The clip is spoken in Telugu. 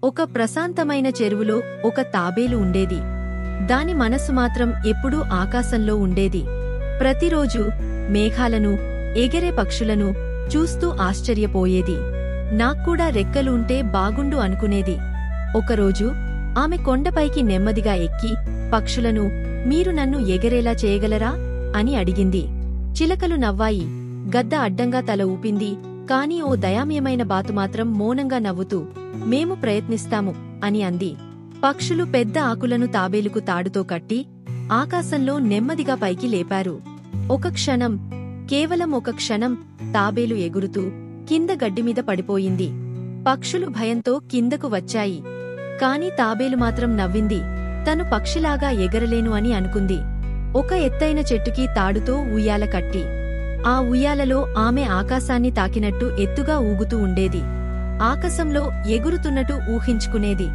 ఒక ప్రశాంతమైన చెరువులో ఒక తాబేలు ఉండేది. దాని మనసు మాత్రం ఎప్పుడూ ఆకాశంలో ఉండేది. ప్రతిరోజూ మేఘాలను, ఎగిరే పక్షులను చూస్తూ ఆశ్చర్యపోయేది. నాక్కూడా రెక్కలు ఉంటే బాగుండు అనుకునేది. ఒకరోజు ఆమె కొండపైకి నెమ్మదిగా ఎక్కి పక్షులను, మీరు నన్ను ఎగరేలా చేయగలరా అని అడిగింది. చిలకలు నవ్వాయి. గద్ద అడ్డంగా తల ఊపింది. కాని ఓ దయామయమైన బాతు మాత్రం మౌనంగా నవ్వుతూ, మేము ప్రయత్నిస్తాము అని అంది. పక్షులు పెద్ద ఆకులను తాబేలుకు తాడుతో కట్టి ఆకాశంలో నెమ్మదిగా పైకి లేపారు. ఒక క్షణం, కేవలం ఒక క్షణం తాబేలు ఎగురుతూ కింద గడ్డిమీద పడిపోయింది. పక్షులు భయంతో కిందకు వచ్చాయి. కాని తాబేలు మాత్రం నవ్వింది. తను పక్షిలాగా ఎగరలేను అని అనుకుంది. ఒక ఎత్తైన చెట్టుకి తాడుతో ఉయ్యాల కట్టి ఆ ఉయ్యాలలో ఆమె ఆకాశాన్ని తాకినట్టు ఎత్తుగా ఊగుతూ ఉండేది. ఆకాశంలో ఎగురుతున్నట్టు ఊహించుకునేది.